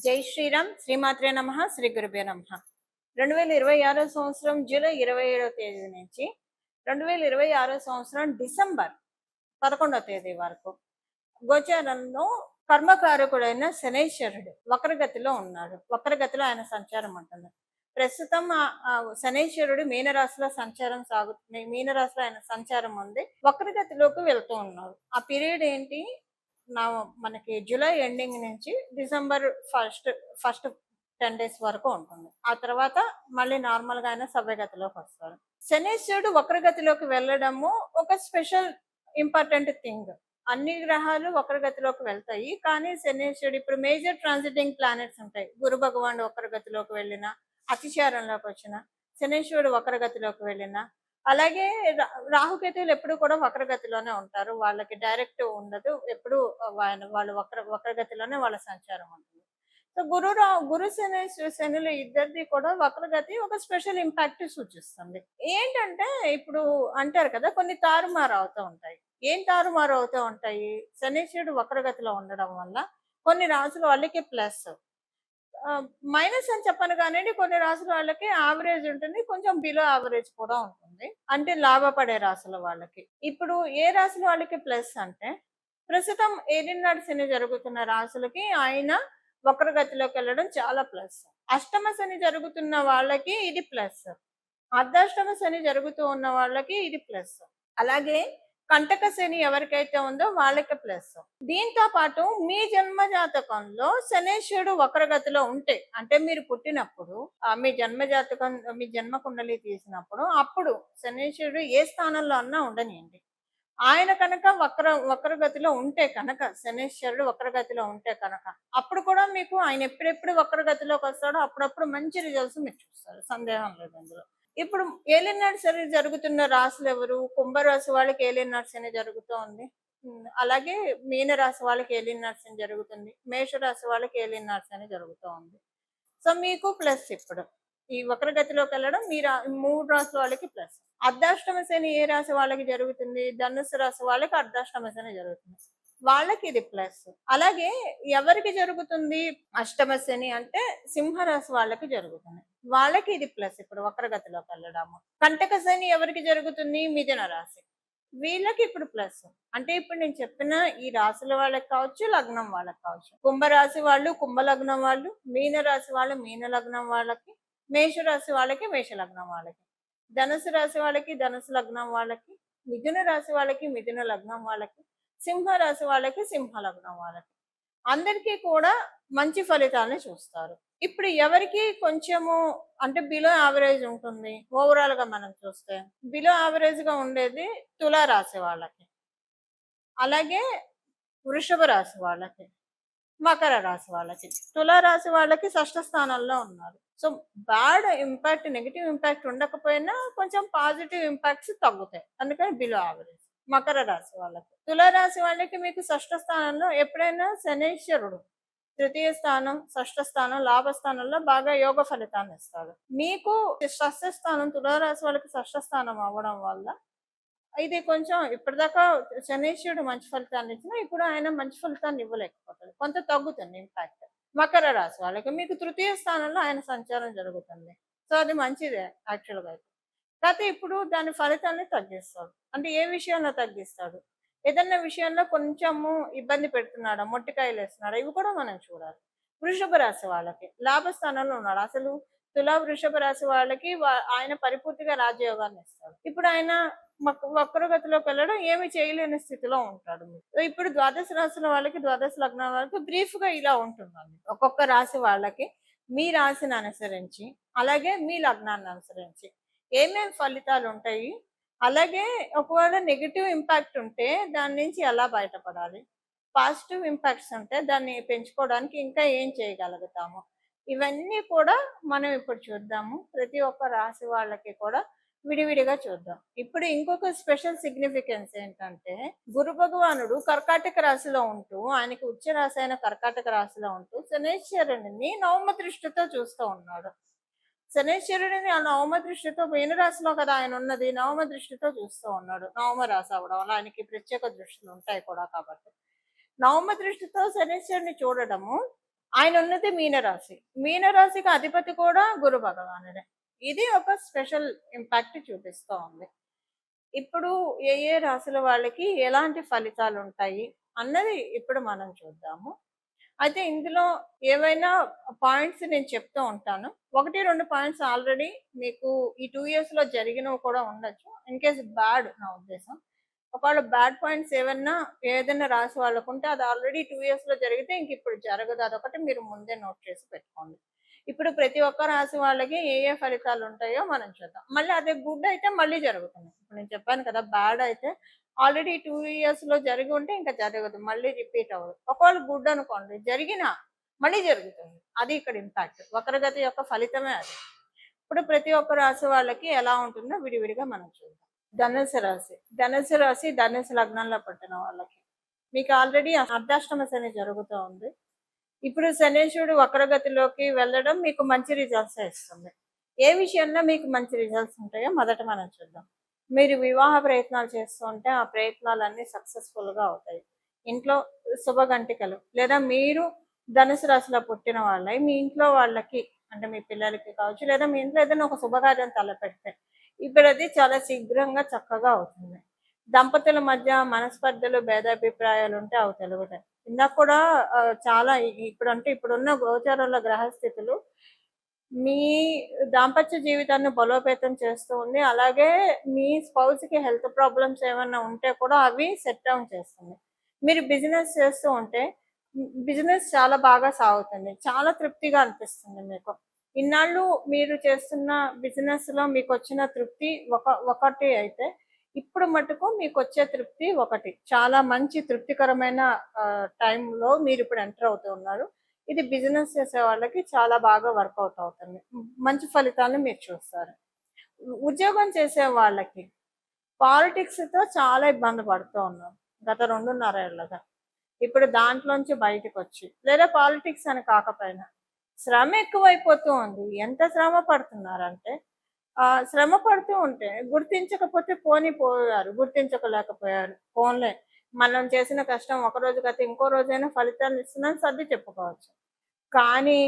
జై శ్రీరామ్ శ్రీమాత్రే నమ శ్రీ గురుభ్యో నమ 2026 సంవత్సరం జూలై 27వ తేదీ నుంచి 2026 సంవత్సరం డిసెంబర్ 11వ తేదీ వరకు గోచారంలో కర్మకారకుడైన శనైశ్వరుడు వక్రగతిలో ఉన్నాడు. వక్రగతిలో ఆయన సంచారం ఉంటుంది. ప్రస్తుతం శనైశ్వరుడు మీనరాశిలో సంచారం సాగుతుంది. మీనరాశిలో ఆయన సంచారం ఉంది. వక్రగతిలోకి వెళ్తూ ఉన్నాడు. ఆ పీరియడ్ ఏంటి? మనకి జూలై ఎండింగ్ నుంచి డిసెంబర్ ఫస్ట్ 10 డేస్ వరకు ఉంటుంది. ఆ తర్వాత మళ్ళీ నార్మల్ గా ఆయన సవ్యగతిలోకి వస్తారు. శనీశ్వరుడు వక్రగతిలోకి వెళ్ళడము ఒక స్పెషల్ ఇంపార్టెంట్ థింగ్. అన్ని గ్రహాలు వక్రగతిలోకి వెళ్తాయి, కానీ శనీశ్వరుడు ఇప్పుడు మేజర్ ట్రాన్సిటింగ్ ప్లానెట్స్ ఉంటాయి. గురు భగవానుడు వక్రగతిలోకి వెళ్ళిన, అతిచారంలోకి వచ్చిన, శనీశ్వరుడు వక్రగతిలోకి వెళ్ళిన, అలాగే రాహుకేతువులు ఎప్పుడు కూడా వక్రగతిలోనే ఉంటారు. వాళ్ళకి డైరెక్ట్ ఉండదు. ఎప్పుడు వాళ్ళు వక్రగతిలోనే వాళ్ళ సంచారం ఉంటుంది. సో గురు శనులు ఇద్దరిది కూడా వక్రగతి ఒక స్పెషల్ ఇంపాక్ట్ సూచిస్తుంది. ఏంటంటే ఇప్పుడు అంటారు కదా, కొన్ని తారుమారు అవుతూ ఉంటాయి. ఏం తారుమారు అవుతూ ఉంటాయి? శనీశ్వరుడు వక్రగతిలో ఉండడం వల్ల కొన్ని రాసుల వాళ్ళకి ప్లస్, మైనస్ అని చెప్పను కానివ్వండి, కొన్ని రాసుల వాళ్ళకి యావరేజ్ ఉంటుంది, కొంచెం బిలో యావరేజ్ కూడా ఉంటుంది. అంటే లాభపడే రాసుల వాళ్ళకి. ఇప్పుడు ఏ రాసుల వాళ్ళకి ప్లస్ అంటే, ప్రస్తుతం ఏలినాడు శని జరుగుతున్న రాసులకి ఆయన వక్రగతిలోకి వెళ్ళడం చాలా ప్లస్. అష్టమ శని జరుగుతున్న వాళ్ళకి ఇది ప్లస్. అర్ధాష్టమ శని జరుగుతూ ఉన్న వాళ్ళకి ఇది ప్లస్. అలాగే కంటక శని ఎవరికైతే ఉందో వాళ్ళకి ప్లస్. దీంతో పాటు మీ జన్మ జాతకంలో శనేశ్వరుడు వక్రగతిలో ఉంటే, అంటే మీరు పుట్టినప్పుడు మీ జన్మ జాతకం, మీ జన్మ కుండలి తీసినప్పుడు, అప్పుడు శనేశ్వరుడు ఏ స్థానంలో అన్నా ఉండనియండి, ఆయన కనుక వక్రగతిలో ఉంటే కనుక, శనేశ్వరుడు వక్రగతిలో ఉంటే కనుక, అప్పుడు కూడా మీకు ఆయన ఎప్పుడెప్పుడు వక్రగతిలోకి వస్తాడో అప్పుడప్పుడు మంచి రిజల్ట్స్ మీరు చూస్తారు. సందేహం లేదు అందులో. ఇప్పుడు ఏలినాడు శని జరుగుతున్న రాశులు ఎవరు? కుంభరాశి వాళ్ళకి ఏలినాడు శని జరుగుతూ ఉంది. అలాగే మీనరాశి వాళ్ళకి ఏలినాడు శని జరుగుతుంది. మేషరాశి వాళ్ళకి ఏలినాడు శని జరుగుతూ ఉంది. సో మీకు ప్లస్ ఇప్పుడు ఈ వక్రగతిలోకి వెళ్ళడం మూడు రాశి వాళ్ళకి ప్లస్. అర్ధాష్టమ శని ఏ రాశి వాళ్ళకి జరుగుతుంది? ధనుసు రాశి వాళ్ళకి అర్ధాష్టమ శని జరుగుతుంది, వాళ్ళకి ఇది ప్లస్. అలాగే ఎవరికి జరుగుతుంది అష్టమ శని అంటే? సింహరాశి వాళ్ళకి జరుగుతుంది, వాళ్ళకి ఇది ప్లస్. ఇప్పుడు వక్రగతిలోకి వెళ్ళడము. కంటక శని ఎవరికి జరుగుతుంది? మిథున రాశి, వీళ్ళకి ఇప్పుడు ప్లస్. అంటే ఇప్పుడు నేను చెప్పిన ఈ రాశుల వాళ్ళకి కావచ్చు, లగ్నం వాళ్ళకి కావచ్చు. కుంభరాశి వాళ్ళు కుంభ లగ్నం వాళ్ళు, మీన రాశి వాళ్ళు మీన లగ్నం వాళ్ళకి, మేషరాశి వాళ్ళకి మేష లగ్నం వాళ్ళకి, ధనుసు రాశి వాళ్ళకి ధనుసు లగ్నం వాళ్ళకి, మిథున రాశి వాళ్ళకి మిథున లగ్నం వాళ్ళకి, సింహ రాశి వాళ్ళకి సింహ లగ్నం వాళ్ళకి, అందరికీ కూడా మంచి ఫలితాలను చూస్తారు. ఇప్పుడు ఎవరికి కొంచెము అంటే బిలో యావరేజ్ ఉంటుంది ఓవరాల్ గా మనం చూస్తే, బిలో యావరేజ్ గా ఉండేది తులారాశి వాళ్ళకి, అలాగే వృషభ రాశి వాళ్ళకి, మకర రాశి వాళ్ళకి. తులారాశి వాళ్ళకి షష్ఠ స్థానంలో ఉన్నారు. So bad impact, negative impact ఉండకపోయినా కొంచెం పాజిటివ్ ఇంపాక్ట్స్ తగ్గుతాయి, అందుకని బిలో యావరేజ్. మకర రాశి వాళ్ళకి. తులారాశి వాళ్ళకి మీకు షష్ఠ స్థానంలో ఎప్పుడైనా శనీశ్వరుడు తృతీయ స్థానం, షష్ఠ స్థానం, లాభస్థానంలో బాగా యోగ ఫలితాన్ని ఇస్తాడు. మీకు షష్ఠ స్థానం, తులారాశి వాళ్ళకి షష్ఠ స్థానం అవ్వడం వల్ల ఇది కొంచెం ఇప్పటిదాకా శనీశ్వరుడు మంచి ఫలితాన్ని ఇచ్చినా ఇప్పుడు ఆయన మంచి ఫలితాన్ని ఇవ్వలేకపోతాడు, కొంత తగ్గుతుంది ఇంపాక్ట్. మకర రాశి వాళ్ళకి మీకు తృతీయ స్థానంలో ఆయన సంచారం జరుగుతుంది. సో అది మంచిదే యాక్చువల్గా అయితే. కాకపోతే ఇప్పుడు దాని ఫలితాన్ని తగ్గిస్తాడు. అంటే ఏ విషయంలో తగ్గిస్తాడు? ఏదన్నా విషయంలో కొంచెము ఇబ్బంది పెడుతున్నాడా, మొట్టికాయలు వేస్తున్నాడా, ఇవి కూడా మనం చూడాలి. వృషభ రాశి వాళ్ళకి లాభస్థానంలో ఉన్నాడు. అసలు వృషభ రాశి వాళ్ళకి ఆయన పరిపూర్తిగా రాజయోగాన్ని ఇస్తాడు. ఇప్పుడు ఆయన వక్రగతిలోకి వెళ్ళడం ఏమి చేయలేని స్థితిలో ఉంటాడు. ఇప్పుడు ద్వాదశ రాశుల వాళ్ళకి, ద్వాదశ లగ్నాల వాళ్ళకి బ్రీఫ్ గా ఇలా ఉంటుందండి. ఒక్కొక్క రాశి వాళ్ళకి మీ రాశిని అనుసరించి, అలాగే మీ లగ్నాన్ని అనుసరించి ఏమేమి ఫలితాలు ఉంటాయి, అలాగే ఒకవేళ నెగిటివ్ ఇంపాక్ట్ ఉంటే దాని నుంచి ఎలా బయటపడాలి, పాజిటివ్ ఇంపాక్ట్స్ ఉంటే దాన్ని పెంచుకోవడానికి ఇంకా ఏం చేయగలుగుతాము, ఇవన్నీ కూడా మనం ఇప్పుడు చూద్దాము. ప్రతి ఒక్క రాశి వాళ్ళకి కూడా విడివిడిగా చూద్దాం. ఇప్పుడు ఇంకొక స్పెషల్ సిగ్నిఫికెన్స్ ఏంటంటే, గురు భగవానుడు కర్కాటక రాశిలో ఉంటూ, ఆయనకి ఉచ్చ రాశి అయిన కర్కాటక రాశిలో ఉంటూ శనేశ్వరుడిని నవమ దృష్టితో చూస్తూ ఉన్నాడు. శనేశ్వరుడిని ఆ నవమ దృష్టితో, మీనరాశిలో కదా ఆయన ఉన్నది, నవమ దృష్టితో చూస్తూ ఉన్నాడు. నవమ రాశి అవడం వల్ల ఆయనకి ప్రత్యేక దృష్టిలు ఉంటాయి కూడా కాబట్టి, నవమ దృష్టితో శనేశ్వరుని చూడడము ఆయన ఉన్నది మీనరాశి. మీనరాశికి అధిపతి కూడా గురు భగవానుడే. ఇది ఒక స్పెషల్ ఇంపాక్ట్ చూపిస్తూ ఉంది. ఇప్పుడు ఏ ఏ రాశుల వాళ్ళకి ఎలాంటి ఫలితాలు ఉంటాయి అన్నది ఇప్పుడు మనం చూద్దాము. అయితే ఇందులో ఏవైనా పాయింట్స్ నేను చెప్తూ ఉంటాను. 1, 2 పాయింట్స్ ఆల్రెడీ మీకు ఈ 2 ఇయర్స్‌లో జరిగినవి కూడా ఉండొచ్చు. ఇన్ కేస్ బ్యాడ్ నా ఉద్దేశం. ఒకవేళ బ్యాడ్ పాయింట్స్ ఏదైనా రాశి వాళ్ళకుంటే అది ఆల్రెడీ 2 ఇయర్స్‌లో జరిగితే ఇంక ఇప్పుడు జరగదు. అదొకటి మీరు ముందే నోట్ చేసి పెట్టుకోండి. ఇప్పుడు ప్రతి ఒక్క రాశి వాళ్ళకి ఏ ఏ ఫలితాలు ఉంటాయో మనం చూద్దాం. మళ్ళీ అదే గుడ్ అయితే మళ్ళీ జరుగుతుంది. ఇప్పుడు నేను చెప్పాను కదా! బ్యాడ్ అయితే ఆల్రెడీ 2 ఇయర్స్‌లో జరిగి ఉంటే ఇంకా జరగదు. మళ్ళీ రిపీట్ అవ్వదు. ఒకవేళ గుడ్ అనుకోండి జరిగినా మళ్ళీ జరుగుతుంది. అది ఇక్కడ ఇంపాక్ట్. వక్రగతి యొక్క ఫలితమే అది. ఇప్పుడు ప్రతి ఒక్క రాశి వాళ్ళకి ఎలా ఉంటుందో విడివిడిగా మనం చూద్దాం. ధనుసు రాశి. ధనుసు రాశి ధనుసు లగ్నంలో పుట్టిన వాళ్ళకి. మీకు ఆల్రెడీ అర్ధాష్టమ శని జరుగుతూ ఉంది. ఇప్పుడు శనీశ్వరుడు వక్రగతిలోకి వెళ్ళడం మీకు మంచి రిజల్ట్స్ ఇస్తుంది. ఏ విషయంలో మీకు మంచి రిజల్ట్స్ ఉంటాయో మొదట మనం చూద్దాం. మీరు వివాహ ప్రయత్నాలు చేస్తూ ఉంటే ఆ ప్రయత్నాలన్నీ సక్సెస్ఫుల్గా అవుతాయి. ఇంట్లో శుభగంటికలు లేదా మీరు ధనుసు రాశిలో పుట్టిన వాళ్ళై మీ ఇంట్లో వాళ్ళకి అంటే మీ పిల్లలకి కావచ్చు లేదా మీ ఇంట్లో ఏదైనా ఒక శుభకార్యం తలపెడితే ఇప్పుడు అది చాలా శీఘ్రంగా చక్కగా అవుతుంది. దంపతుల మధ్య మనస్పర్ధలు భేదాభిప్రాయాలు ఉంటే అవి తెలుగుతాయి. ఇందాక కూడా చాలా ఇప్పుడున్న గోచారంలో గ్రహస్థితులు మీ దాంపత్య జీవితాన్ని బలోపేతం చేస్తూ ఉంది. అలాగే మీ స్పౌస్‌కి హెల్త్ ప్రాబ్లమ్స్ ఏమన్నా ఉంటే కూడా అవి సెట్ డౌన్ చేస్తుంది. మీరు బిజినెస్ చేస్తూ ఉంటే బిజినెస్ చాలా బాగా సాగుతుంది. చాలా తృప్తిగా అనిపిస్తుంది మీకు. ఇన్నాళ్ళు మీరు చేస్తున్న బిజినెస్‌లో మీకొచ్చిన తృప్తి ఒకటి అయితే ఇప్పుడు మటుకు మీకొచ్చే తృప్తి ఒకటి. చాలా మంచి తృప్తికరమైన టైంలో మీరిప్పుడు ఎంటర్ అవుతూ ఉన్నారు. ఇది బిజినెస్ చేసే వాళ్ళకి చాలా బాగా వర్కౌట్ అవుతుంది. మంచి ఫలితాలను మీరు చూస్తారు. ఉద్యోగం చేసే వాళ్ళకి పాలిటిక్స్‌తో చాలా ఇబ్బంది పడుతూ ఉన్నారు. గత 2.5 ఏళ్లుగా. ఇప్పుడు దాంట్లోంచి బయటకొచ్చి లేదా పాలిటిక్స్ అని కాకపోయినా శ్రమ ఎక్కువైపోతూ ఉంది. ఎంత శ్రమ పడుతున్నారంటే శ్రమ పడుతూ ఉంటే గుర్తించకపోతే పోయారు. గుర్తించలేకపోయారు. పోన్లే మనం చేసిన కష్టం ఒకరోజు కాకపోతే ఇంకో రోజైనా ఫలితాన్ని ఇస్తుందని సర్ది చెప్పుకోవచ్చు. కానీ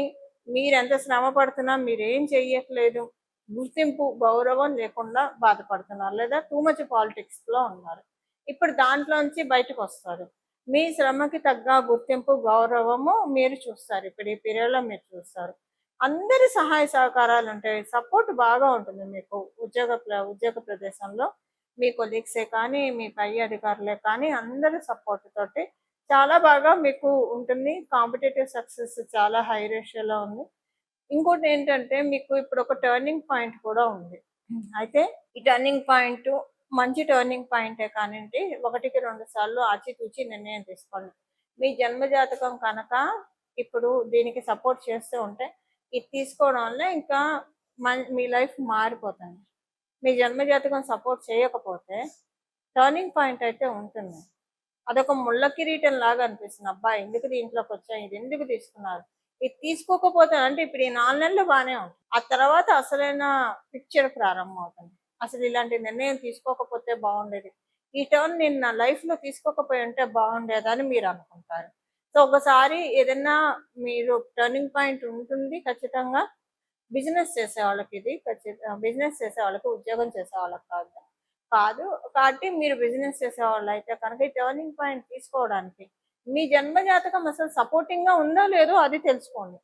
మీరెంత శ్రమ పడుతున్నా మీరేం చెయ్యట్లేదు. గుర్తింపు, గౌరవం లేకుండా బాధపడుతున్నారు. లేదా టూ మచ్ పాలిటిక్స్‌లో ఉన్నారు. ఇప్పుడు దాంట్లోంచి బయటకొస్తారు. మీ శ్రమకి తగ్గ గుర్తింపు, గౌరవము మీరు చూస్తారు. ఇప్పుడు ఈ పీరియడ్‌లో మీరు చూస్తారు. అందరి సహాయ సహకారాలు ఉంటాయి. సపోర్ట్ బాగా ఉంటుంది మీకు ఉద్యోగ ప్రదేశంలో. మీ కొలీగ్సే కానీ, మీ పై అధికారులే కానీ అందరి సపోర్ట్ తోటి చాలా బాగా మీకు ఉంటుంది. కాంపిటీటివ్ సక్సెస్ చాలా హై రేషియోలో ఉంది. ఇంకోటేంటంటే మీకు ఇప్పుడు ఒక టర్నింగ్ పాయింట్ కూడా ఉంది. అయితే ఈ టర్నింగ్ పాయింట్ మంచి టర్నింగ్ పాయింటే కానివ్వండి, 1కి 2 సార్లు ఆచితూచి నిర్ణయం తీసుకోండి. మీ జన్మ జాతకం కనుక ఇప్పుడు దీనికి సపోర్ట్ చేస్తూ ఉంటే ఇది తీసుకోవడం వల్ల ఇంకా మీ లైఫ్ మారిపోతుంది. మీ జన్మ జాతకం సపోర్ట్ చేయకపోతే టర్నింగ్ పాయింట్ అయితే ఉంటుంది. అదొక ముళ్ళ కిరీటం లాగా అనిపిస్తుంది. అబ్బా! ఎందుకు దీంట్లోకి వచ్చాం? ఇది ఎందుకు తీసుకున్నారు? ఇది తీసుకోకపోతే అంటే ఇప్పుడు ఈ 4 నెలలు బానే ఉంటుంది. ఆ తర్వాత అసలైన పిక్చర్ ప్రారంభమవుతుంది. అసలు ఇలాంటి నిర్ణయం తీసుకోకపోతే బాగుండేది. ఈ టర్న్ నేను నా లైఫ్‌లో తీసుకోకపోయి ఉంటే బాగుండేదని మీరు అనుకుంటారు. సో, ఒకసారి ఏదన్నా మీరు టర్నింగ్ పాయింట్ ఉంటుంది ఖచ్చితంగా. బిజినెస్ చేసేవాళ్ళకి ఇది బిజినెస్ చేసేవాళ్ళకి, ఉద్యోగం చేసేవాళ్ళకి కాదు. కాదు. కాబట్టి మీరు బిజినెస్ చేసేవాళ్ళైతే కనుక ఈ టర్నింగ్ పాయింట్ తీసుకోవడానికి మీ జన్మ జాతకం అసలు సపోర్టింగ్‌గా ఉందో లేదో అది తెలుసుకోండి.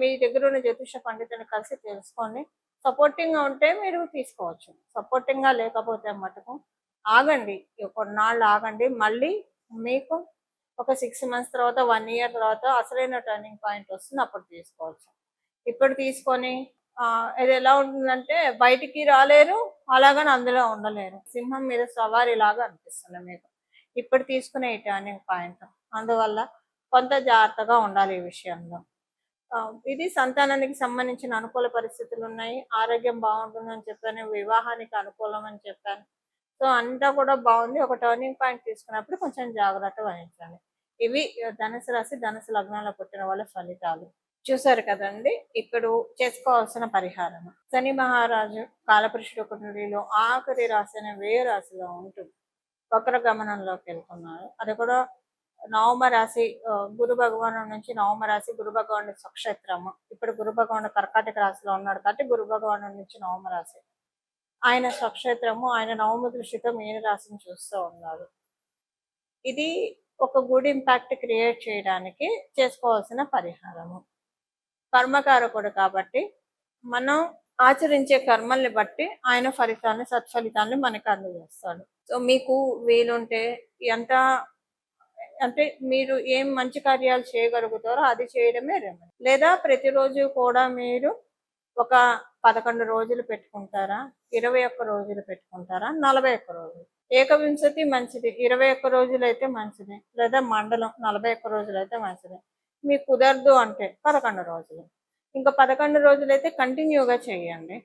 మీ దగ్గర ఉన్న జ్యోతిష పండితుల్ని కలిసి తెలుసుకోండి. సపోర్టింగ్‌గా ఉంటే మీరు తీసుకోవచ్చు. సపోర్టింగ్‌గా లేకపోతే మటుకు ఆగండి. కొన్నాళ్ళు ఆగండి. మళ్ళీ మీకు ఒక 6 మంత్స్ తర్వాత, 1 ఇయర్ తర్వాత అసలైన టర్నింగ్ పాయింట్ వస్తుంది. అప్పుడు తీసుకోవచ్చు. ఇప్పుడు తీసుకొని ఇది ఎలా ఉంటుందంటే బయటికి రాలేరు, అలాగని అందులో ఉండలేరు. సింహం మీద సవారీలాగా అనిపిస్తుంది మీకు. ఇప్పుడు తీసుకునే ఈ టర్నింగ్ పాయింట్. అందువల్ల కొంత జాగ్రత్తగా ఉండాలి ఈ విషయంలో. ఇది సంతానానికి సంబంధించిన అనుకూల పరిస్థితులు ఉన్నాయి. ఆరోగ్యం బాగుంటుందని చెప్పాను. వివాహానికి అనుకూలం అని చెప్పాను. సో, అంతా కూడా బాగుంది. ఒక టర్నింగ్ పాయింట్ తీసుకున్నప్పుడు కొంచెం జాగ్రత్త వహించండి. ఇవి ధనుసు రాశి, ధనుసు లగ్నంలో పుట్టిన వాళ్ళ ఫలితాలు. చూసారు కదండి. ఇప్పుడు చేసుకోవాల్సిన పరిహారం. శని మహారాజు కాలపురుషుడు కుండలిలో ఆఖరి రాశి అనే వ్యయ రాశిలో ఉంటూ వక్ర గమనంలోకి వెళ్తున్నారు. అది కూడా నవమ రాశి గురు భగవాను నుంచి నవమ రాశి గురు భగవానుడి స్వక్షేత్రము. ఇప్పుడు గురు భగవానుడు కర్కాటక రాశిలో ఉన్నాడు కాబట్టి గురు భగవాను నుంచి నవమ రాశి ఆయన స్వక్షేత్రము. ఆయన నవమ దృష్టితో మీన రాశిని చూస్తూ ఉన్నారు. ఇది ఒక గుడ్ ఇంపాక్ట్ క్రియేట్ చేయడానికి చేసుకోవాల్సిన పరిహారము. కర్మకారకుడు కాబట్టి మనం ఆచరించే కర్మల్ని బట్టి ఆయన ఫలితాన్ని సత్ఫలితాన్ని మనకు అందజేస్తాడు. సో మీకు వీలుంటే ఎంత అంటే మీరు ఏం మంచి కార్యాలు చేయగలుగుతారో అది చేయడమే రెమెడీ. లేదా ప్రతిరోజు కూడా మీరు ఒక 11 రోజులు పెట్టుకుంటారా, 21 రోజులు పెట్టుకుంటారా, 41 రోజులు. ఏకవింశతి మంచిది, 21 రోజులు అయితే మంచిది, లేదా మండలం 41 రోజులు అయితే మంచిది. మీకు కుదరదు అంటే 11 రోజులు. ఇంకా 11 రోజులు అయితే కంటిన్యూగా చేయండి.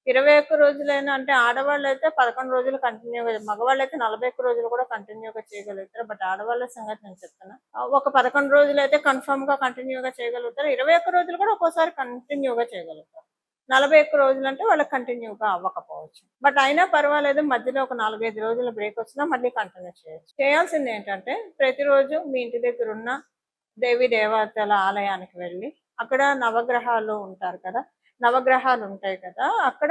21 రోజులైనా అంటే ఆడవాళ్ళు అయితే 11 రోజులు కంటిన్యూగా, మగవాళ్ళు అయితే 41 రోజులు కూడా కంటిన్యూగా చేయగలుగుతారు. బట్ ఆడవాళ్ళ సంగతి నేను చెప్తున్నా. ఒక 11 రోజులు అయితే కన్ఫర్మ్ గా కంటిన్యూగా చేయగలుగుతారు. 21 రోజులు కూడా ఒక్కోసారి కంటిన్యూగా చేయగలుగుతారు. 41 రోజులు అంటే వాళ్ళకి కంటిన్యూగా అవ్వకపోవచ్చు. బట్ అయినా పర్వాలేదు, మధ్యలో ఒక 4-5 రోజుల బ్రేక్ వచ్చినా మళ్ళీ కంటిన్యూ చేయొచ్చు. చేయాల్సింది ఏంటంటే ప్రతిరోజు మీ ఇంటి దగ్గర ఉన్న దేవి దేవతల ఆలయానికి వెళ్ళి అక్కడ నవగ్రహాలు ఉంటారు కదా, నవగ్రహాలు ఉంటాయి కదా, అక్కడ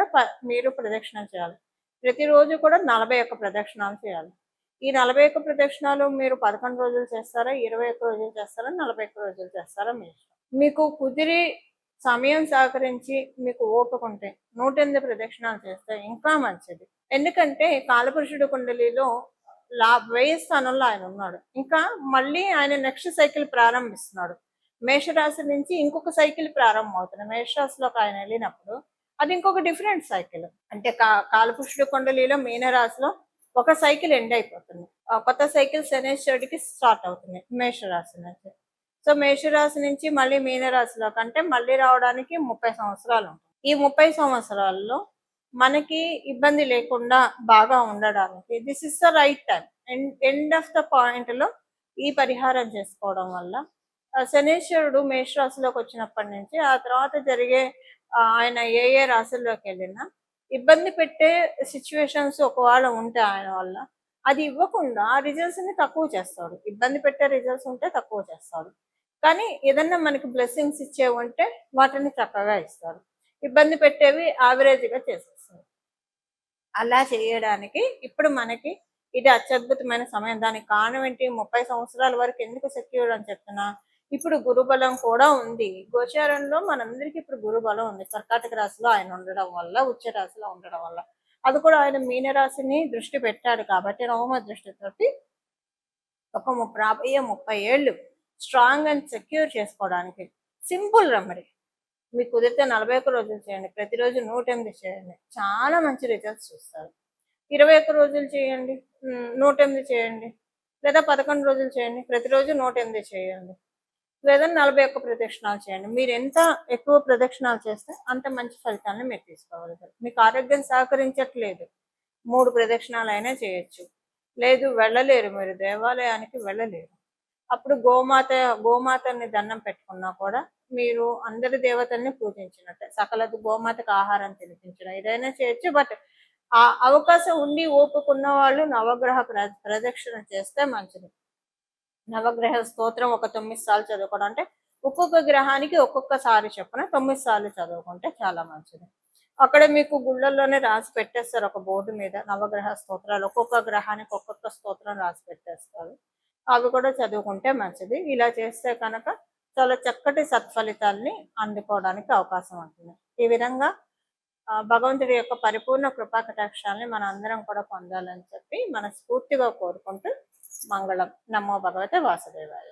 మీరు ప్రదక్షిణలు చేయాలి. ప్రతిరోజు కూడా 41 ప్రదక్షిణాలు చేయాలి. ఈ 41 ప్రదక్షిణాలు మీరు 11 రోజులు చేస్తారా, 21 రోజులు చేస్తారా, 41 రోజులు చేస్తారా మీ ఇష్టం. మీకు కుదిరి సమయం సహకరించి మీకు ఓపుకుంటే 108 ప్రదక్షిణాలు చేస్తే ఇంకా మంచిది. ఎందుకంటే కాలపురుషుడు కుండలిలో 1000 స్థానంలో ఆయన ఉన్నాడు. ఇంకా మళ్ళీ ఆయన నెక్స్ట్ సైకిల్ ప్రారంభిస్తున్నాడు. మేషరాశి నుంచి ఇంకొక సైకిల్ ప్రారంభం అవుతుంది. మేషరాశిలోకి ఆయన వెళ్ళినప్పుడు అది ఇంకొక డిఫరెంట్ సైకిల్. అంటే కాలపురుషుడు కుండలిలో మీనరాశిలో ఒక సైకిల్ ఎండ్ అయిపోతుంది. కొత్త సైకిల్ శనేశ్వరుడికి స్టార్ట్ అవుతుంది మేషరాశి నుంచి. సో మేషరాశి నుంచి మళ్ళీ మీనరాశిలో కంటే మళ్ళీ రావడానికి 30 సంవత్సరాలు ఉంటుంది. ఈ 30 సంవత్సరాల్లో మనకి ఇబ్బంది లేకుండా బాగా ఉండడానికి this is the right time. End of the point లో ఈ పరిహారం చేసుకోవడం వల్ల శనీశ్వరుడు మేషరాశిలోకి వచ్చినప్పటి నుంచి ఆ తర్వాత జరిగే ఆయన ఏ ఏ రాశుల్లోకి వెళ్ళినా ఇబ్బంది పెట్టే సిచ్యువేషన్స్ ఒకవేళ ఉంటే ఆయన వల్ల అది ఇవ్వకుండా రిజల్ట్స్ ని తక్కువ చేస్తాడు. ఇబ్బంది పెట్టే రిజల్ట్స్ ఉంటే తక్కువ చేస్తాడు. కానీ ఏదన్నా మనకి బ్లెస్సింగ్స్ ఇచ్చేవి ఉంటే వాటిని చక్కగా ఇస్తాడు. ఇబ్బంది పెట్టేవి యావరేజ్ గా చేసేస్తాడు. అలా చేయడానికి ఇప్పుడు మనకి ఇది అత్యద్భుతమైన సమయం. దానికి కారణం ఏంటి? 30 సంవత్సరాల వరకు ఎందుకు సెక్యూర్ అని చెప్తున్నా, ఇప్పుడు గురుబలం కూడా ఉంది. గోచారంలో మనందరికి ఇప్పుడు గురుబలం ఉంది. కర్కాటక రాశిలో ఆయన ఉండడం వల్ల, ఉచ్చ రాశిలో ఉండడం వల్ల, అది కూడా ఆయన మీనరాశిని దృష్టి పెట్టాడు కాబట్టి నవమ దృష్టితోటి ఒక 30 ఏళ్ళు స్ట్రాంగ్ అండ్ సెక్యూర్ చేసుకోవడానికి సింపుల్ రెమెడీ. మీకు కుదిరితే 41 రోజులు చేయండి, ప్రతిరోజు 108 చేయండి, చాలా మంచి రిజల్ట్స్ చూస్తారు. 21 రోజులు చేయండి, 108 చేయండి, లేదా 11 రోజులు చేయండి, ప్రతిరోజు 108 చేయండి, లేదా 41 ప్రదక్షిణాలు చేయండి. మీరు ఎంత ఎక్కువ ప్రదక్షిణాలు చేస్తే అంత మంచి ఫలితాన్ని మీరు తీసుకోగలుగుతారు. మీకు ఆరోగ్యం సహకరించట్లేదు, 3 ప్రదక్షిణాలు అయినా చేయొచ్చు. లేదు వెళ్ళలేరు, మీరు దేవాలయానికి వెళ్ళలేరు, అప్పుడు గోమాతని దండం పెట్టుకున్నా కూడా మీరు అందరి దేవతల్ని పూజించినట్టే. సకల గోమాతకు ఆహారం తినిపించడం ఏదైనా చేయొచ్చు. బట్ ఆ అవకాశం ఉండి ఓపుకున్న వాళ్ళు నవగ్రహ ప్రదక్షిణ చేస్తే మంచిది. నవగ్రహ స్తోత్రం ఒక 9 సార్లు చదువుకోవడం, అంటే ఒక్కొక్క గ్రహానికి ఒక్కొక్కసారి చొప్పున 9 సార్లు చదువుకుంటే చాలా మంచిది. అక్కడ మీకు గుళ్ళల్లోనే రాసి పెట్టేస్తారు ఒక బోర్డు మీద నవగ్రహ స్తోత్రాలు. ఒక్కొక్క గ్రహానికి ఒక్కొక్క స్తోత్రం రాసి పెట్టేస్తారు. అవి కూడా చదువుకుంటే మంచిది. ఇలా చేస్తే కనుక చాలా చక్కటి సత్ఫలితాల్ని అందుకోవడానికి అవకాశం ఉంటుంది. ఈ విధంగా భగవంతుడి యొక్క పరిపూర్ణ కృపా కటాక్షాలని మన అందరం కూడా పొందాలని చెప్పి మనస్ఫూర్తిగా కోరుకుంటూ మంగళం. నమో భగవతే వాసుదేవాయ.